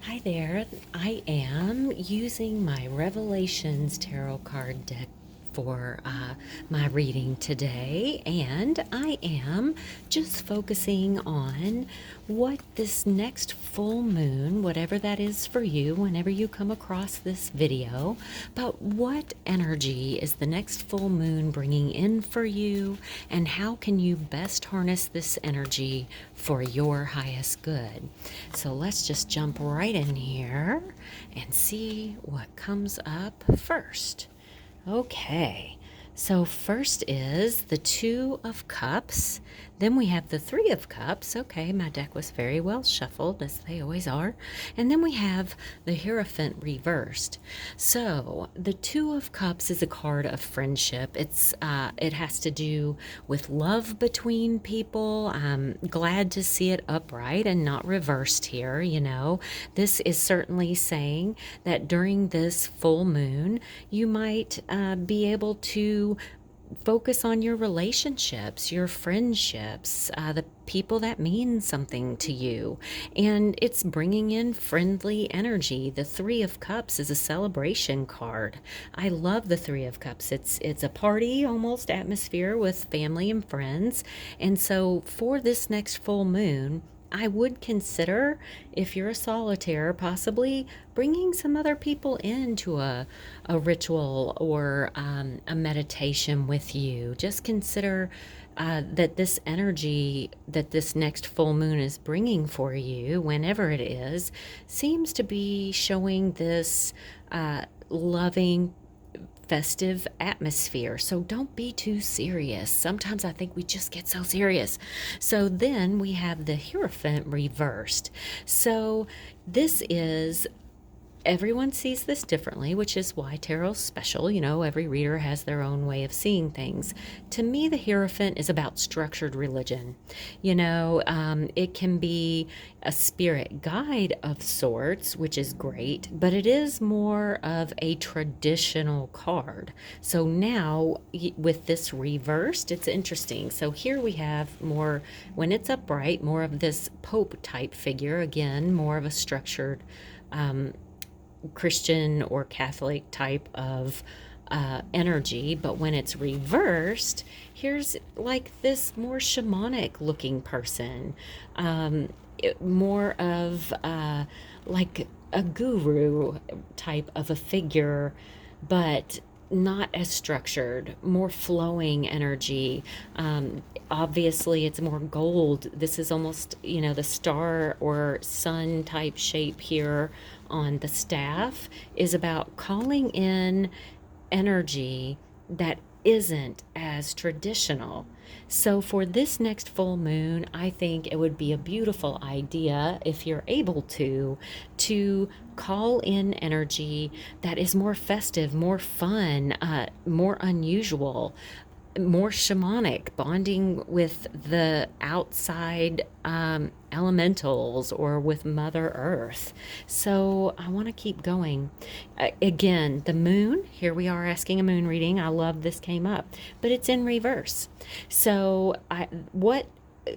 Hi there. I am using my Revelations Tarot card deck for my reading today, and I am just focusing on what this next full moon, whatever that is for you, whenever you come across this video, but what energy is the next full moon bringing in for you, and how can you best harness this energy for your highest good? So let's just jump right in here and see what comes up first. Okay, so first is the Two of Cups. Then we have the Three of Cups. Okay, my deck was very well shuffled, as they always are. And then we have the Hierophant reversed. So the Two of Cups is a card of friendship. It has to do with love between people. I'm glad to see it upright and not reversed here. This is certainly saying that during this full moon, you might be able to focus on your relationships, your friendships, the people that mean something to you. And it's bringing in friendly energy. The Three of Cups is a celebration card. I love the Three of Cups. It's a party almost atmosphere with family and friends. And so for this next full moon, I would consider, if you're a solitaire, possibly bringing some other people into a ritual or a meditation with you. Just consider that this energy that this next full moon is bringing for you, whenever it is, seems to be showing this loving, festive atmosphere. So don't be too serious. Sometimes I think we just get so serious. So then we have the Hierophant reversed. So this is, everyone sees this differently, which is why tarot's special. Every reader has their own way of seeing things. To me, the Hierophant is about structured religion. It can be a spirit guide of sorts, which is great, but it is more of a traditional card. So now with this reversed, it's interesting. So here we have more, when it's upright, more of this Pope type figure, again, more of a structured Christian or Catholic type of energy. But when it's reversed, here's like this more shamanic looking person, more of like a guru type of a figure, but not as structured, more flowing energy. Obviously, it's more gold. This is almost, the star or sun type shape here on the staff is about calling in energy that isn't as traditional. So for this next full moon, I think it would be a beautiful idea, if you're able to call in energy that is more festive, more fun, more unusual, more shamanic, bonding with the outside elementals or with Mother Earth. So I want to keep going. Again, the moon, here we are asking a moon reading. I love this came up, but it's in reverse. So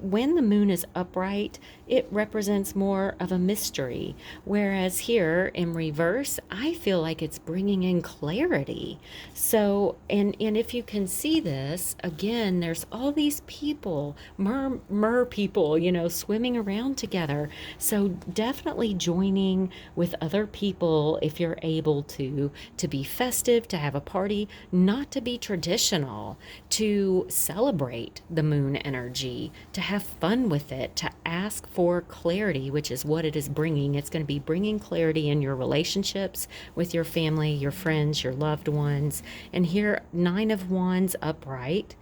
when the moon is upright, it represents more of a mystery. Whereas here in reverse, I feel like it's bringing in clarity. So, and if you can see this, again, there's all these people, mer people, swimming around together. So definitely joining with other people if you're able to be festive, to have a party, not to be traditional, to celebrate the moon energy, to have fun with it, to ask for clarity, which is what it is bringing. It's going to be bringing clarity in your relationships with your family, your friends, your loved ones. And here, Nine of Wands upright.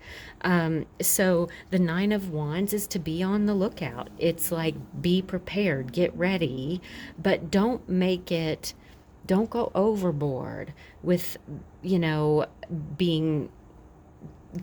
So the Nine of Wands is to be on the lookout. It's like, be prepared, get ready, but don't go overboard with, being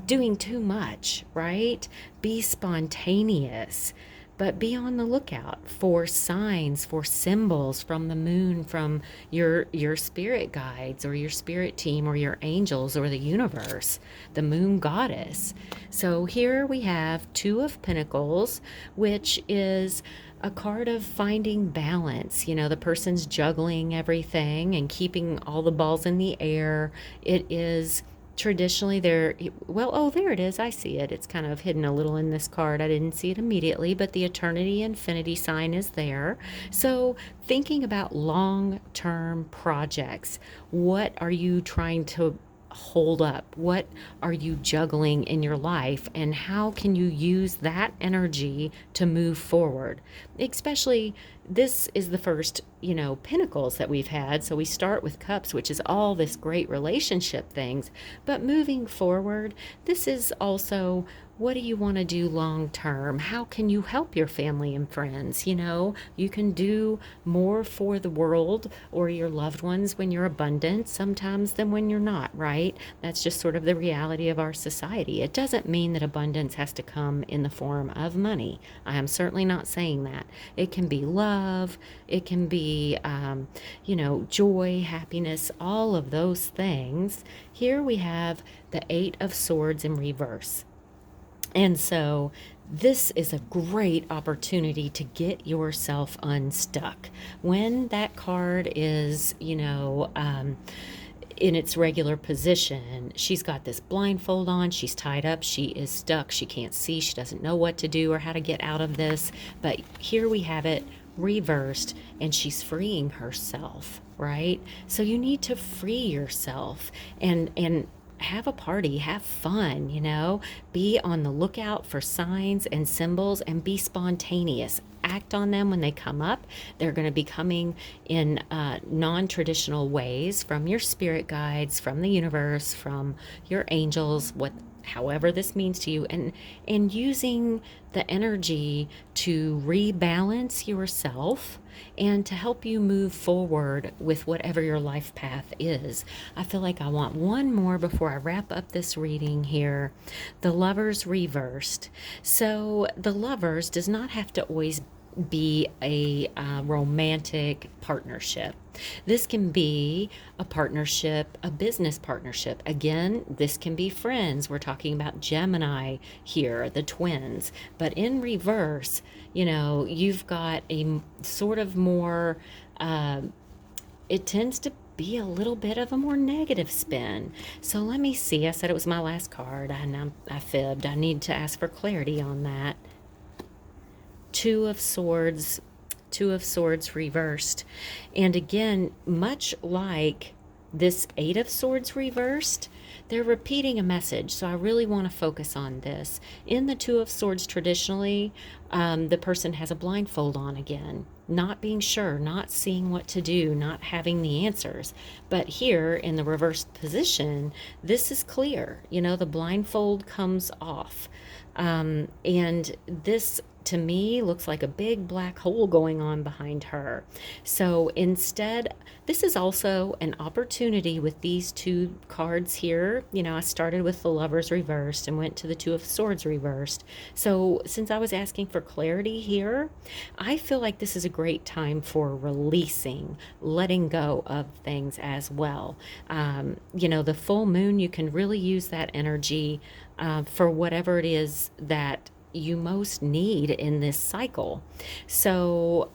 doing too much, right? Be spontaneous, but be on the lookout for signs, for symbols from the moon, from your spirit guides or your spirit team or your angels or the universe, the moon goddess. So here we have Two of Pentacles, which is a card of finding balance. You know, the person's juggling everything and keeping all the balls in the air. It is traditionally there. Well, oh, there it is. I see it. It's kind of hidden a little in this card. I didn't see it immediately, but the eternity infinity sign is there. So thinking about long-term projects, what are you trying to hold up? What are you juggling in your life? And how can you use that energy to move forward? Especially, this is the first, pinnacles that we've had. So we start with cups, which is all this great relationship things. But moving forward, this is also, what do you want to do long term? How can you help your family and friends? You can do more for the world or your loved ones when you're abundant sometimes than when you're not, right? That's just sort of the reality of our society. It doesn't mean that abundance has to come in the form of money. I am certainly not saying that. It can be love, it can be, joy, happiness, all of those things. Here we have the Eight of Swords in reverse. And so this is a great opportunity to get yourself unstuck. When that card is, in its regular position, she's got this blindfold on, she's tied up, she is stuck, she can't see, she doesn't know what to do or how to get out of this. But here we have it reversed and she's freeing herself, right? So you need to free yourself and have a party, have fun, be on the lookout for signs and symbols and be spontaneous. Act on them when they come up. They're going to be coming in non-traditional ways from your spirit guides, from the universe, from your angels, however this means to you, and using the energy to rebalance yourself and to help you move forward with whatever your life path is. I feel like I want one more before I wrap up this reading here. The Lovers reversed. So the Lovers does not have to always be a romantic partnership. This can be a partnership, a business partnership. Again, this can be friends. We're talking about Gemini here, the twins. But in reverse, you've got a sort of more, it tends to be a little bit of a more negative spin. So let me see. I said it was my last card. I fibbed. I need to ask for clarity on that. Two of Swords reversed. And again, much like this Eight of Swords reversed, they're repeating a message. So I really want to focus on this. In the Two of Swords, traditionally, the person has a blindfold on again, not being sure, not seeing what to do, not having the answers. But here in the reversed position, this is clear. The blindfold comes off. And this, to me, looks like a big black hole going on behind her. So instead, this is also an opportunity with these two cards here. I started with the Lovers reversed and went to the Two of Swords reversed. So since I was asking for clarity here, I feel like this is a great time for releasing, letting go of things as well. The full moon, you can really use that energy for whatever it is that you most need in this cycle. So,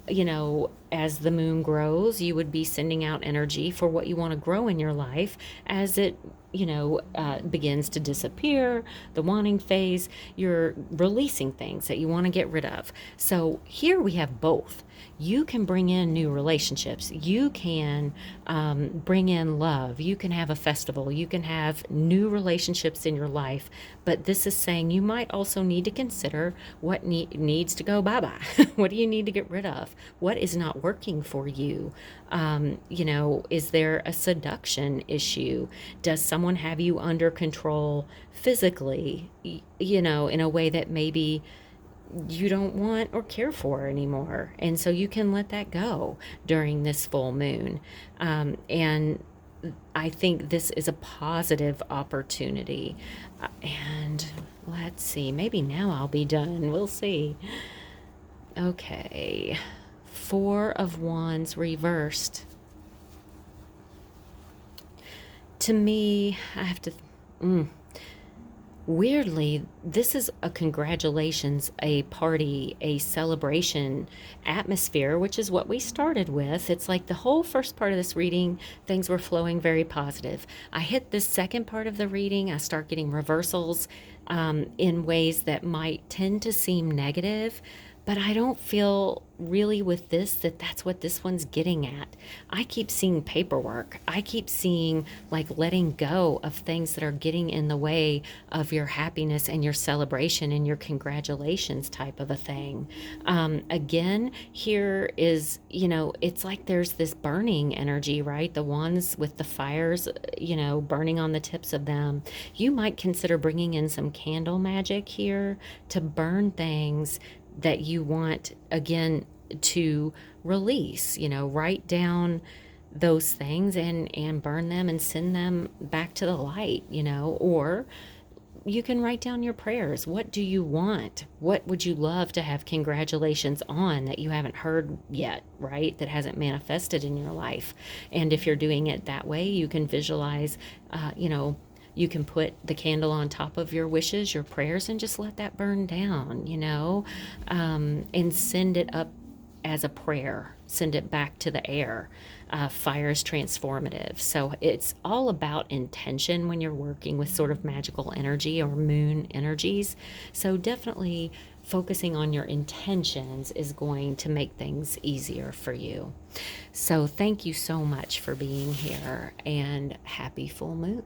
as the moon grows, you would be sending out energy for what you want to grow in your life. As it, begins to disappear, the wanting phase, you're releasing things that you want to get rid of. So here we have both. You can bring in new relationships. You can bring in love. You can have a festival. You can have new relationships in your life. But this is saying you might also need to consider what needs to go bye-bye. What do you need to get rid of? What is not working for you? Is there a seduction issue? Does someone have you under control physically, in a way that maybe you don't want or care for anymore? And so you can let that go during this full moon. And I think this is a positive opportunity. And let's see, maybe now I'll be done. We'll see. Okay. Four of Wands reversed. To me, I have to... weirdly, this is a congratulations, a party, a celebration atmosphere, which is what we started with. It's like the whole first part of this reading, things were flowing very positive. I hit this second part of the reading, I start getting reversals in ways that might tend to seem negative. But I don't feel really with this that that's what this one's getting at. I keep seeing paperwork. I keep seeing like letting go of things that are getting in the way of your happiness and your celebration and your congratulations type of a thing. Again, here is, it's like there's this burning energy, right? The ones with the fires, burning on the tips of them. You might consider bringing in some candle magic here to burn things that you want, again, to release. Write down those things and burn them and send them back to the light. Or you can write down your prayers. What do you want? What would you love to have congratulations on that you haven't heard yet, right? That hasn't manifested in your life. And if you're doing it that way, you can visualize, you can put the candle on top of your wishes, your prayers, and just let that burn down, and send it up as a prayer, send it back to the air. Fire is transformative. So it's all about intention when you're working with sort of magical energy or moon energies. So definitely focusing on your intentions is going to make things easier for you. So thank you so much for being here, and happy full moon.